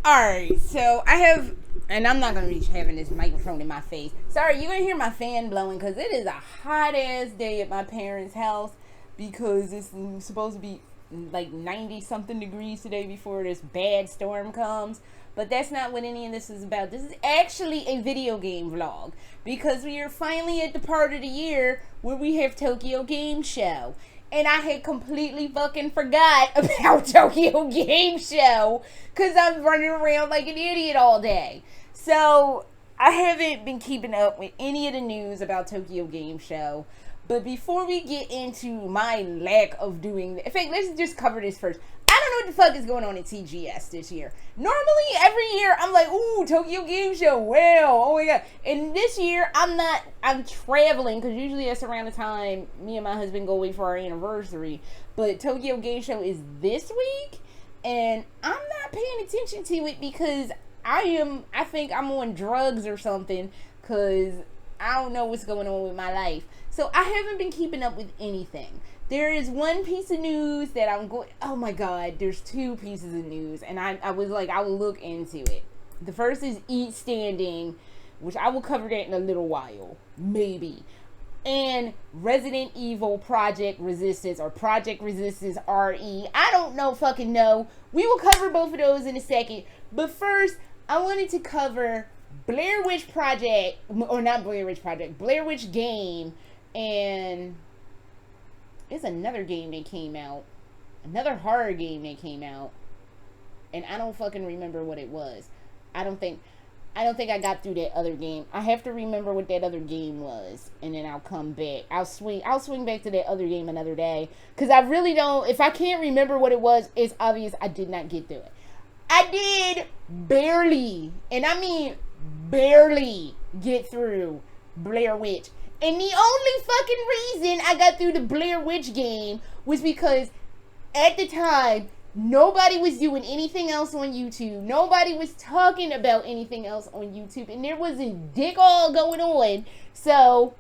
Alright, so I have, and I'm not going to be having this microphone in my face. Sorry, you're going to hear my fan blowing because it is a hot ass day at my parents' house because it's supposed to be like 90 something degrees today before this bad storm comes. But that's not what any of this is about. This is actually a video game vlog because we are finally at the part of the year where we have Tokyo Game Show. And I had completely fucking forgot about Tokyo Game Show because I'm running around like an idiot all day. So I haven't been keeping up with any of the news about Tokyo Game Show. But before we get into my lack of doing that, in fact, let's just cover this first. I don't know what the fuck is going on at TGS this year. Normally, every year, I'm like, ooh, Tokyo Game Show, wow, oh my god. And this year, I'm traveling, because usually that's around the time me and my husband go away for our anniversary. But Tokyo Game Show is this week, and I'm not paying attention to it because I think I'm on drugs or something, because I don't know what's going on with my life. So I haven't been keeping up with anything. There is one piece of news that I'm going, oh my god, there's two pieces of news, and I was like, I will look into it. The first is Stranding, which I will cover that in a little while, maybe. And Resident Evil Project Resistance, or Project Resistance RE. I don't know, fucking know. We will cover both of those in a second. But first, I wanted to cover Blair Witch Project, or not Blair Witch Project, Blair Witch Game, and there's another game that came out, another horror game that came out, and I don't fucking remember what it was. I don't think I got through that other game. I have to remember what that other game was, and then I'll come back. I'll swing back to that other game another day, because I really don't, if I can't remember what it was, it's obvious I did not get through it. I did barely, and I mean barely, get through Blair Witch. And the only fucking reason I got through the Blair Witch game was because at the time, nobody was doing anything else on YouTube. Nobody was talking about anything else on YouTube. And there wasn't dick all going on. So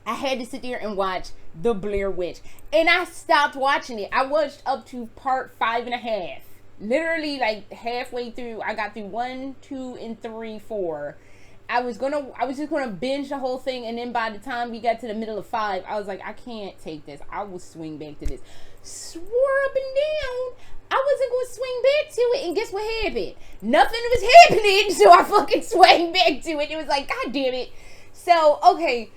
I had to sit there and watch the Blair Witch. And I stopped watching it. I watched up to part 5.5. Literally like halfway through. I got through 1, 2, and 3, 4. I was just gonna binge the whole thing, and then by the time we got to the middle of 5, I was like, I can't take this. I will swing back to this. Swore up and down, I wasn't gonna swing back to it, and guess what happened? Nothing was happening, so I fucking swung back to it. It was like, god damn it. So, okay,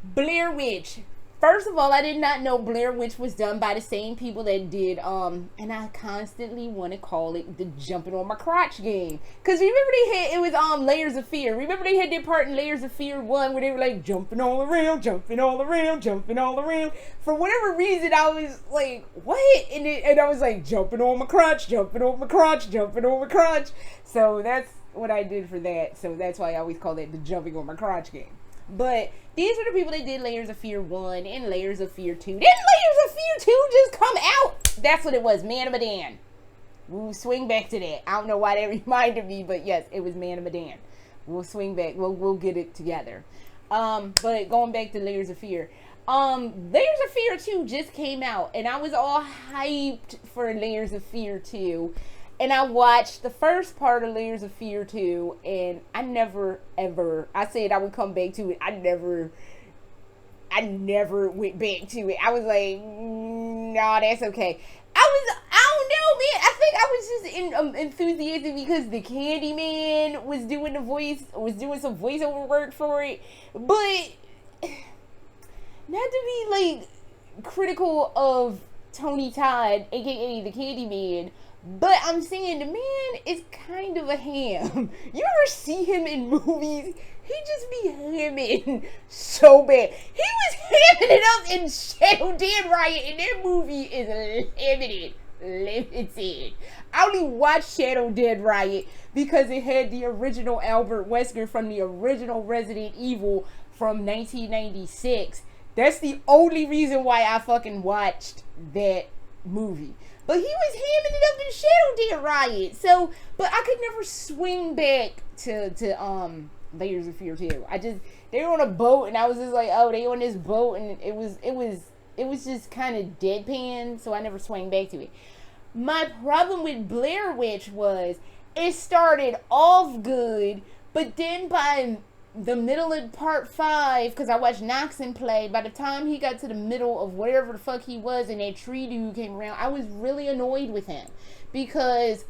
Blair Witch. First of all, I did not know Blair Witch was done by the same people that did, and I constantly want to call it the jumping on my crotch game. Because remember it was Layers of Fear. Remember they had that part in Layers of Fear 1 where they were like jumping all around, jumping all around, jumping all around. For whatever reason, I was like, what? And I was like, jumping on my crotch, jumping on my crotch, jumping on my crotch. So that's what I did for that. So that's why I always call it the jumping on my crotch game. But these are the people that did Layers of Fear 1 and Layers of Fear 2. Didn't Layers of Fear 2 just come out? That's what it was, Man of Medan. We'll swing back to that. I don't know why that reminded me, but yes, it was Man of Medan. We'll swing back. We'll get it together. But going back to Layers of Fear. Layers of Fear 2 just came out, and I was all hyped for Layers of Fear 2. And I watched the first part of Layers of Fear 2, and I never, ever, I said I would come back to it. I never went back to it. I was like, nah, that's okay. I don't know, man. I think I was just enthusiastic because the Candyman was doing some voiceover work for it. But, not to be, like, critical of Tony Todd, aka the Candyman, but I'm saying the man is kind of a ham. You ever see him in movies? He just be hamming so bad. He was hamming it up in Shadow Dan Riot, and that movie is limited. I only watched Shadow Dan Riot because it had the original Albert Wesker from the original Resident Evil from 1996. That's the only reason why I fucking watched that movie. But he was hamming it up in Shadow Dan Riot. So, but I could never swing back to Layers of Fear 2. They were on a boat, and I was just like, oh, they on this boat, and it was just kind of deadpan, so I never swung back to it. My problem with Blair Witch was it started off good, but then by the middle of part 5, because I watched Noxon play, by the time he got to the middle of whatever the fuck he was and that tree dude came around, I was really annoyed with him. Because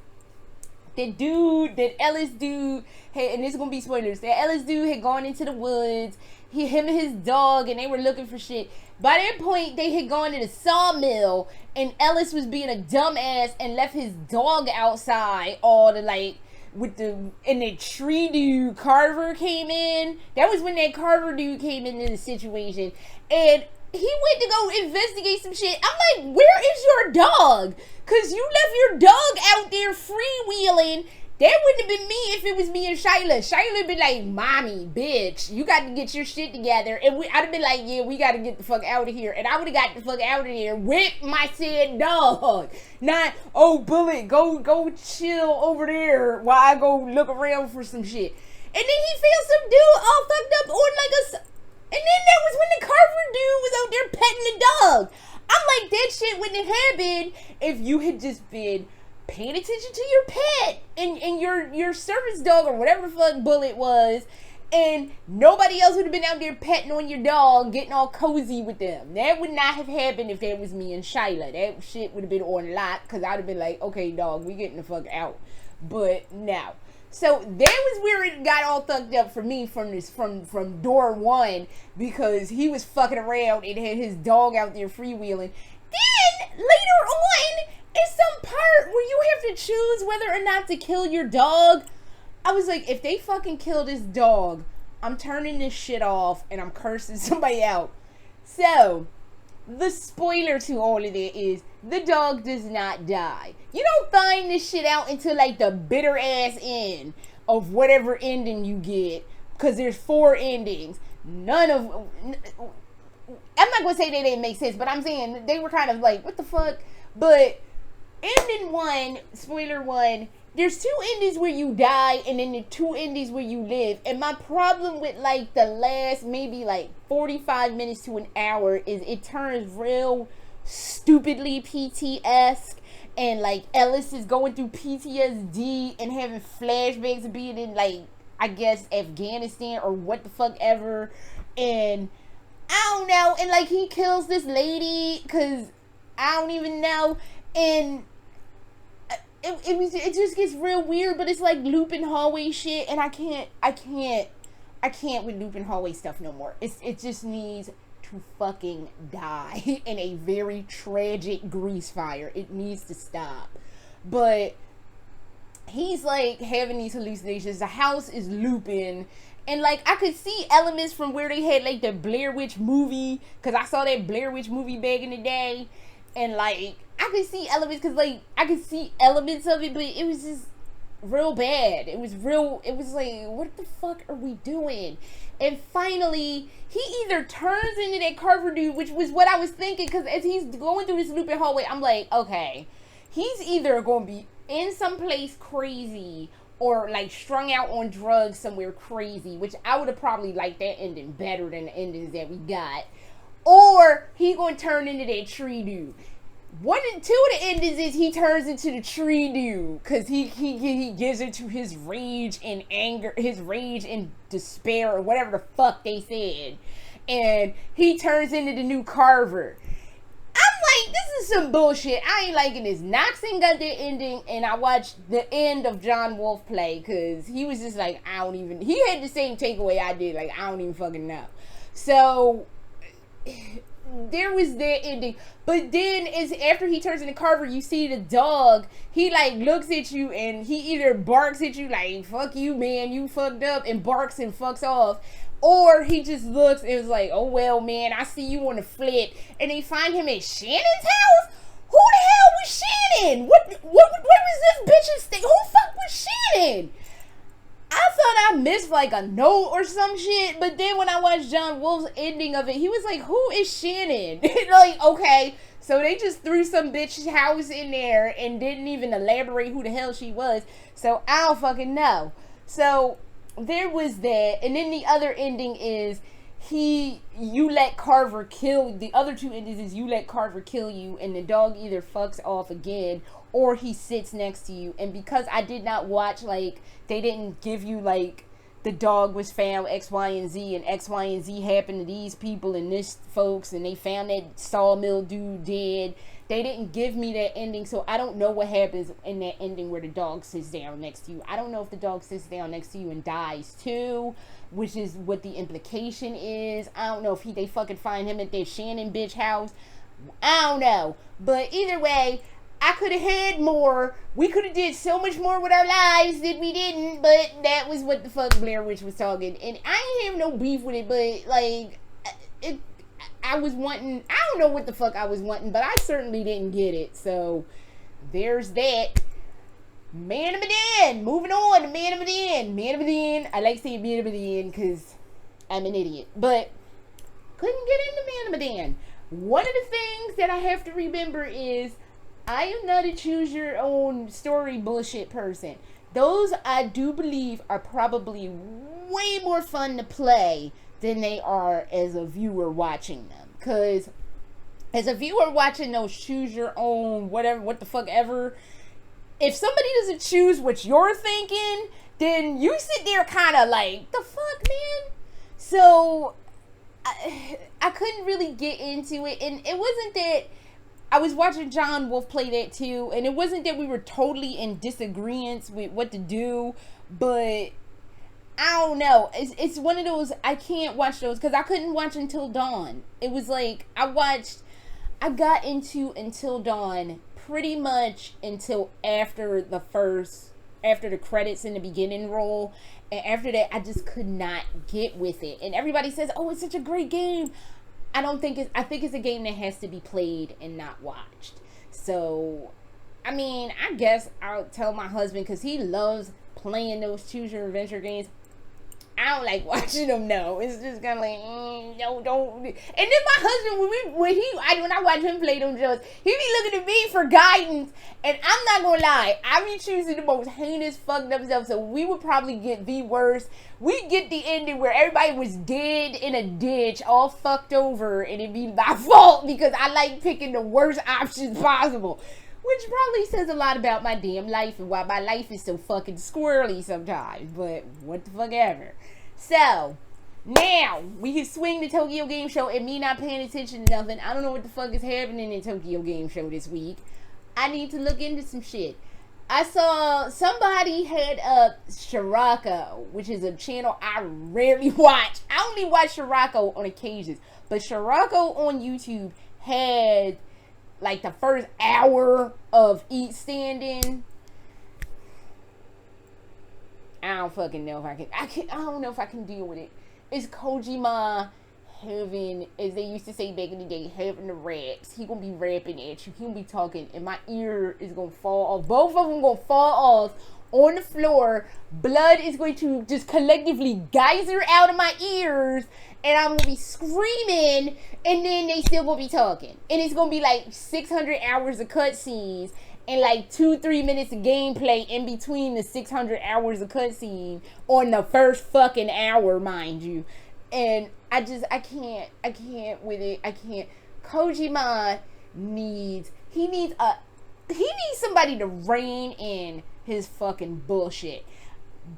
that Ellis dude, and this is gonna be spoilers, that Ellis dude had gone into the woods, him and his dog, and they were looking for shit. By that point, they had gone to the sawmill, and Ellis was being a dumbass and left his dog outside all the, like, and the tree dude, Carver, came in. That was when that Carver dude came into the situation, and he went to go investigate some shit. I'm like, where is your dog? Because you left your dog out there freewheeling. That wouldn't have been me if it was me and Shyla. Shyla would be like, mommy, bitch, you got to get your shit together. And I'd have been like, yeah, we got to get the fuck out of here. And I would have got the fuck out of here with my said dog. Not, oh, Bullet, go chill over there while I go look around for some shit. And then he found some dude all fucked up on like a... And then that was when the Carver dude was out there petting the dog. I'm like, that shit wouldn't have happened if you had just been paying attention to your pet and your service dog or whatever the fuck Bullet was, and nobody else would have been out there petting on your dog, getting all cozy with them. That would not have happened if that was me and Shyla. That shit would have been on lock, because I'd have been like, okay, dog, we getting the fuck out. But now, so that was where it got all fucked up for me from door 1, because he was fucking around and had his dog out there freewheeling. Then later on, in some part where you have to choose whether or not to kill your dog, I was like, if they fucking kill this dog, I'm turning this shit off and I'm cursing somebody out. So, the spoiler to all of that is, the dog does not die. You don't find this shit out until like the bitter ass end of whatever ending you get, because there's 4 endings. I'm not gonna say they didn't make sense, but I'm saying they were kind of like, what the fuck? But ending 1, spoiler 1, there's 2 endings where you die, and then the 2 endings where you live. And my problem with like the last maybe like 45 minutes to an hour is it turns real stupidly PT-esque, and like Ellis is going through PTSD and having flashbacks of being in, like, I guess Afghanistan or what the fuck ever, and I don't know, and like he kills this lady because I don't even know, and it just gets real weird. But it's like looping hallway shit, and I can't with looping hallway stuff no more. It just needs to fucking die in a very tragic grease fire. It needs to stop. But he's like having these hallucinations. The house is looping, and like I could see elements from where they had like the Blair Witch movie, because I saw that Blair Witch movie back in the day, and like I could see elements, because like I could see elements of it, but it was just real bad. It was like, what the fuck are we doing? And finally, he either turns into that Carver dude, which was what I was thinking, because as he's going through this looping hallway, I'm like, okay, he's either going to be in some place crazy or like strung out on drugs somewhere crazy, which I would have probably liked that ending better than the endings that we got, or he going to turn into that tree dude. 1 and 2 of the endings is he turns into the tree dude, because he gives into his rage and anger, his rage and despair, or whatever the fuck they said, and he turns into the new Carver. I'm like, this is some bullshit. I ain't liking this. Noxon got their ending, and I watched the end of John Wolfe play, because he was just like, he had the same takeaway I did, like, I don't even fucking know. So there was that ending. But then is after he turns into Carver, you see the dog, he like looks at you and he either barks at you like, fuck you, man, you fucked up, and barks and fucks off, or he just looks and is like, oh well, man, I see you on the flit. And they find him at Shannon's house. Who the hell was Shannon? Where was this bitch's thing? Who the fuck was Shannon? I thought I missed like a note or some shit, but then when I watched John Wolfe's ending of it, he was like, who is Shannon? Like, okay, so they just threw some bitch's house in there and didn't even elaborate who the hell she was, so I don't fucking know. So there was that, and then the other ending is you let Carver kill, the other 2 endings is you let Carver kill you, and the dog either fucks off again, or he sits next to you. And because I did not watch, like, they didn't give you, like, the dog was found X, Y, and Z, and X, Y, and Z happened to these people and this folks, and they found that sawmill dude dead. They didn't give me that ending, so I don't know what happens in that ending where the dog sits down next to you. I don't know if the dog sits down next to you and dies too, which is what the implication is. I don't know if they fucking find him at that Shannon bitch house. I don't know. But either way, I could have had more. We could have did so much more with our lives that we didn't, but that was what the fuck Blair Witch was talking. And I ain't have no beef with it, but like, I was wanting, I don't know what the fuck I was wanting, but I certainly didn't get it. So there's that. Man of Medan. Moving on to Man of Medan. Man of Medan. I like saying Man of Medan because I'm an idiot, but couldn't get into Man of Medan. One of the things that I have to remember is I am not a choose your own story bullshit person. Those, I do believe, are probably way more fun to play than they are as a viewer watching them. Because as a viewer watching those choose your own whatever, what the fuck ever, if somebody doesn't choose what you're thinking, then you sit there kind of like, the fuck, man? So I couldn't really get into it. And it wasn't that I was watching John Wolf play that too, and it wasn't that we were totally in disagreement with what to do, but I don't know. It's one of those, I can't watch those because I couldn't watch Until Dawn. It was like, I got into Until Dawn pretty much until after the credits in the beginning roll, and after that I just could not get with it. And everybody says, oh, it's such a great game. I think it's a game that has to be played and not watched. So, I mean, I guess I'll tell my husband, because he loves playing those choose your adventure games. I don't like watching them, no. It's just kind of like, no, don't. And then my husband, when I watch him play them shows, he be looking at me for guidance. And I'm not gonna lie, I be choosing the most heinous, fucked up stuff. So we would probably get the worst. We get the ending where everybody was dead in a ditch, all fucked over, and it'd be my fault because I like picking the worst options possible. Which probably says a lot about my damn life and why my life is so fucking squirrely sometimes. But what the fuck ever. So, now, we can swing the Tokyo Game Show and me not paying attention to nothing. I don't know what the fuck is happening in Tokyo Game Show this week. I need to look into some shit. I saw somebody had up Shirako, which is a channel I rarely watch. I only watch Shirako on occasions. But Shirako on YouTube had like the first hour of Eat Standing. I don't fucking know if I don't know if I can deal with it. It's Kojima having, as they used to say back in the day, having the raps. He gonna be rapping at you. He gonna be talking, and my ear is gonna fall off. Both of them gonna fall off on the floor. Blood is going to just collectively geyser out of my ears, and I'm gonna be screaming, and then they still gonna be talking. And it's gonna be like 600 hours of cutscenes and like 2-3 minutes of gameplay in between the 600 hours of cutscene on the first fucking hour, mind you. And I can't with it. I can't. Kojima needs somebody to rein in his fucking bullshit.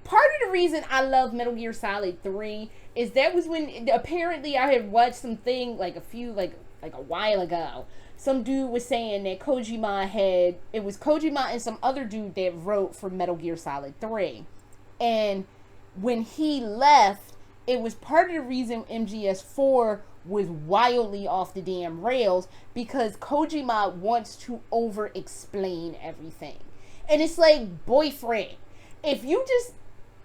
Part of the reason I love Metal Gear Solid 3 is that was when apparently I had watched something like a while ago. Some dude was saying that it was Kojima and some other dude that wrote for Metal Gear Solid 3. And when he left, it was part of the reason MGS4 was wildly off the damn rails, because Kojima wants to over-explain everything. And it's like, boyfriend, if you just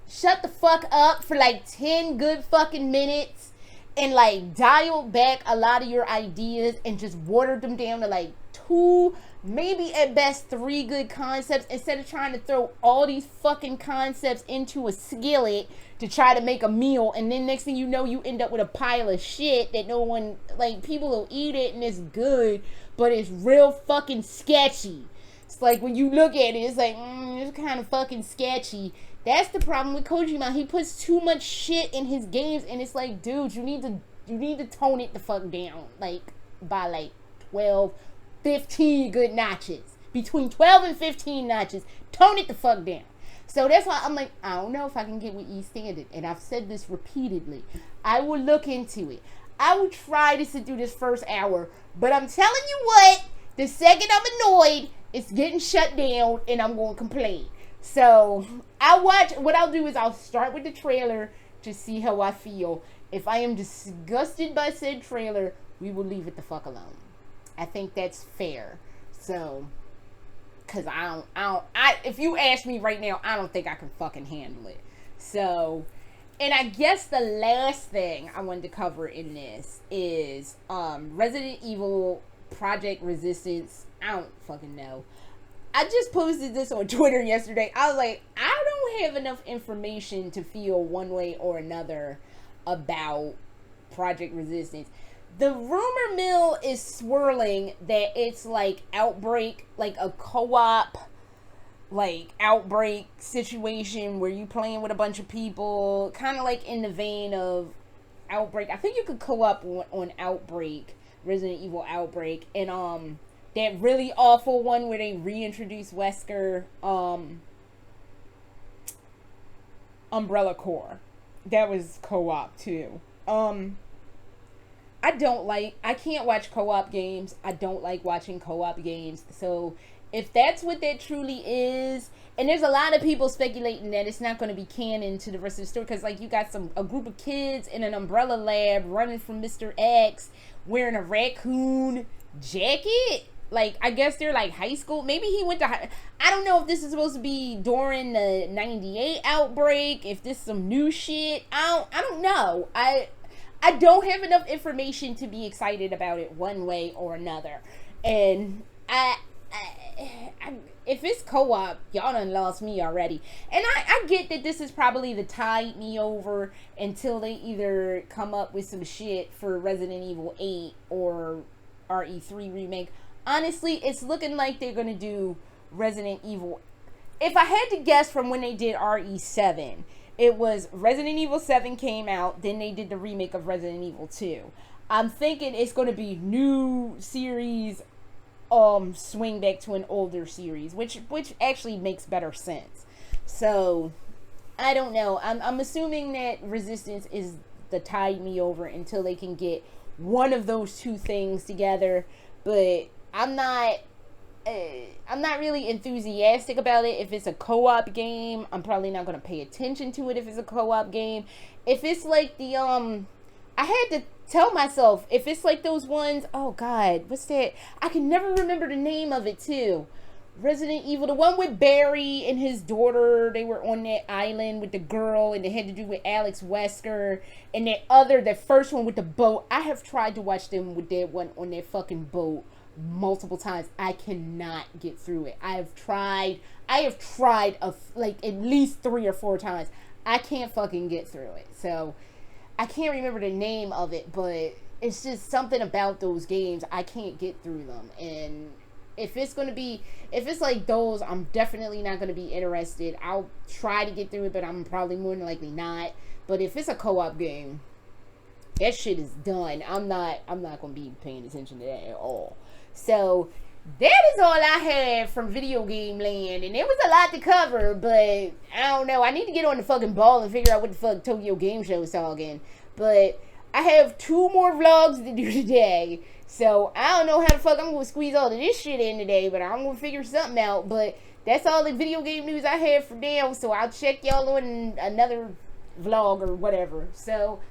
shut the fuck up for like 10 good fucking minutes and like dial back a lot of your ideas and just watered them down to like 2, maybe at best 3 good concepts, instead of trying to throw all these fucking concepts into a skillet to try to make a meal, and then next thing you know you end up with a pile of shit that no one, like, people will eat it and it's good, but it's real fucking sketchy. It's like when you look at it, it's like, it's kind of fucking sketchy. That's the problem with Kojima. He puts too much shit in his games, and it's like, dude, you need to tone it the fuck down, like, by like 12, 15 good notches. between 12 and 15 notches. Tone it the fuck down. So that's why I'm like, I don't know if I can get with E Standard. And I've said this repeatedly. I will look into it. I will try to sit through this first hour. But I'm telling you what, the second I'm annoyed, it's getting shut down and I'm going to complain. So what I'll do is I'll start with the trailer to see how I feel. If I am disgusted by said trailer, we will leave it the fuck alone. I think that's fair. So, cause if you ask me right now, I don't think I can fucking handle it. So, and I guess the last thing I wanted to cover in this is, Resident Evil Project Resistance. I don't fucking know. I just posted this on Twitter yesterday. I was like, I don't have enough information to feel one way or another about Project Resistance. The rumor mill is swirling that it's like Outbreak, like a co-op, like Outbreak situation where you playing with a bunch of people, kind of like in the vein of Outbreak. I think you could co-op on Outbreak, Resident Evil Outbreak, and that really awful one where they reintroduced Wesker, Umbrella Corps. That was co-op too. I can't watch co-op games. I don't like watching co-op games. So if that's what that truly is, and there's a lot of people speculating that it's not going to be canon to the rest of the story, because like you got a group of kids in an Umbrella lab running from Mr. X wearing a raccoon jacket. Like, I guess they're like high school. Maybe he went to I don't know if this is supposed to be during the 98 outbreak, if this is some new shit. I don't know. I don't have enough information to be excited about it one way or another. And if it's co-op, y'all done lost me already. And I get that this is probably the tide me over until they either come up with some shit for Resident Evil 8 or RE3 remake. Honestly, it's looking like they're going to do Resident Evil. If I had to guess from when they did RE7, it was Resident Evil 7 came out, then they did the remake of Resident Evil 2. I'm thinking it's going to be new series, swing back to an older series, which actually makes better sense. So, I don't know. I'm assuming that Resistance is the tide me over until they can get one of those two things together, but I'm not really enthusiastic about it. If it's a co-op game, I'm probably not going to pay attention to it if it's a co-op game. If it's like the, I had to tell myself, if it's like those ones, oh God, what's that? I can never remember the name of it too. Resident Evil, the one with Barry and his daughter, they were on that island with the girl, and they had to do with Alex Wesker, and that first one with the boat. I have tried to watch them with that one on that fucking boat multiple times. I cannot get through it. I have tried like at least 3 or 4 times. I can't fucking get through it. So I can't remember the name of it, but it's just something about those games. I can't get through them. And if it's like those, I'm definitely not going to be interested. I'll try to get through it, but I'm probably more than likely not. But if it's a co-op game, that shit is done. I'm not going to be paying attention to that at all. So that is all I had from video game land, and there was a lot to cover, but I don't know. I need to get on the fucking ball and figure out what the fuck Tokyo Game Show is talking. But I have 2 more vlogs to do today, so I don't know how the fuck I'm going to squeeze all of this shit in today, but I'm going to figure something out. But that's all the video game news I have for now, so I'll check y'all on another vlog or whatever. So